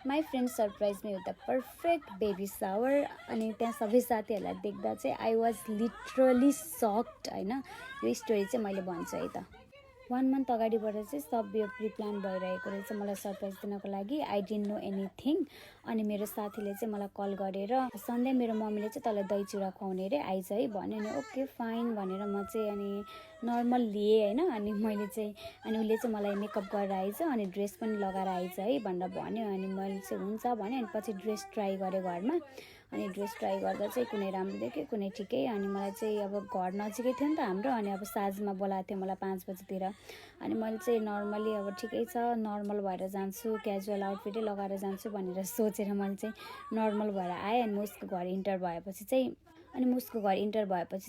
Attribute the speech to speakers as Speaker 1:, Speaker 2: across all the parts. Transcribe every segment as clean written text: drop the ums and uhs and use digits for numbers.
Speaker 1: My friend surprise me with the perfect baby shower. अनि त्यहाँ सबै साथीहरूलाई देख्दा चाहिँ आई वाज लिटरली सक्ड होइन। यो स्टोरी चाहिँ मैले भन्छु है त। 1 मन्थ अगाडिबाट चाहिँ सब यो प्रिप्लान भइरहेको रहेछ मलाई सरप्राइज दिनको लागि। I didn't know anything. अनि मेरो साथीले चाहिँ मलाई कल गरेर सन्डे मेरो मम्मीले चाहिँ तँलाई दही चिउरा खुवाउने अरे आइज है भन्यो। अनि ओके फाइन भनेर म चाहिँ अनि नर्मल लिएँ होइन। अनि मैले चाहिँ अनि उसले चाहिँ मलाई मेकअप गरेर आइज अनि ड्रेस पनि लगाएर आइज है भनेर भन्यो। अनि मैले चाहिँ हुन्छ भने अनि पछि ड्रेस ट्राई गरेँ घरमा। अनि ड्रेस ट्राई गर्दा चाहिँ कुनै राम्रो देख्यो कुनै ठिकै। अनि मलाई चाहिँ अब घर नजिकै थियो नि त हाम्रो। अनि अब साँझमा बोलाएको थियो मलाई 5 बजीतिर। अनि मैले चाहिँ नर्मली अब ठिकै छ नर्मल भएर जान्छु क्याजुअल आउटफिटै लगाएर जान्छु भनेर सोचेर मैले चाहिँ नर्मल भएर आएँ। अनि म उसको घर इन्टर भएपछि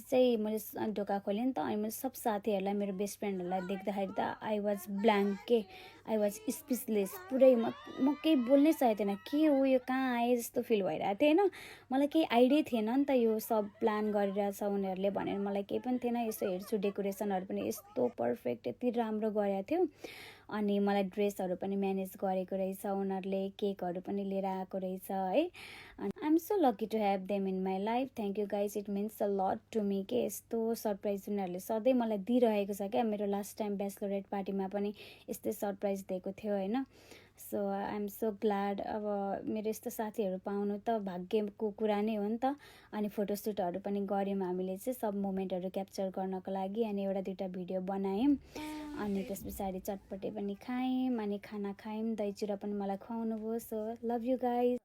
Speaker 1: चाहिँ मैले ढोका खोलेँ नि त। अनि मैले सब साथीहरूलाई मेरो बेस्ट फ्रेन्डहरूलाई देख्दाखेरि त आई वाज ब्ल्याङ्क के आई वाज स्पिचलेस पुरै। म केही बोल्नै सकेको थिएन के हो यो कहाँ आएँ जस्तो फिल भइरहेको थियो होइन। मलाई केही आइडिया थिएन नि त यो सब प्लान गरिरहेछ उनीहरूले भनेर मलाई केही पनि थिएन। यसो हेर्छु डेकोरेसनहरू पनि यस्तो पर्फेक्ट यति राम्रो गरेको थियो। अनि मलाई ड्रेसहरू पनि म्यानेज गरेको रहेछ उनीहरूले केकहरू पनि लिएर आएको रहेछ है। I am so lucky to have them in my life. Thank you guys it means a lot to me के यस्तो सरप्राइज उनीहरूले सधैँ मलाई दिइरहेको छ क्या। मेरो लास्ट टाइम ब्याचलरेट पार्टीमा पनि यस्तै सरप्राइज दिएको थियो होइन। So I am so glad. अब मेरो यस्तो साथीहरू पाउनु त भाग्यको कुरा नै हो नि त। अनि फोटोसुटहरू पनि गऱ्यौँ हामीले चाहिँ सब मोमेन्टहरू क्याप्चर गर्नको लागि। अनि एउटा दुइटा भिडियो बनायौँ। अनि त्यस पछाडि चटपटे पनि खायौँ अनि खाना खायौँ दही चिउरा पनि मलाई खुवाउनु भयो। So love you guys.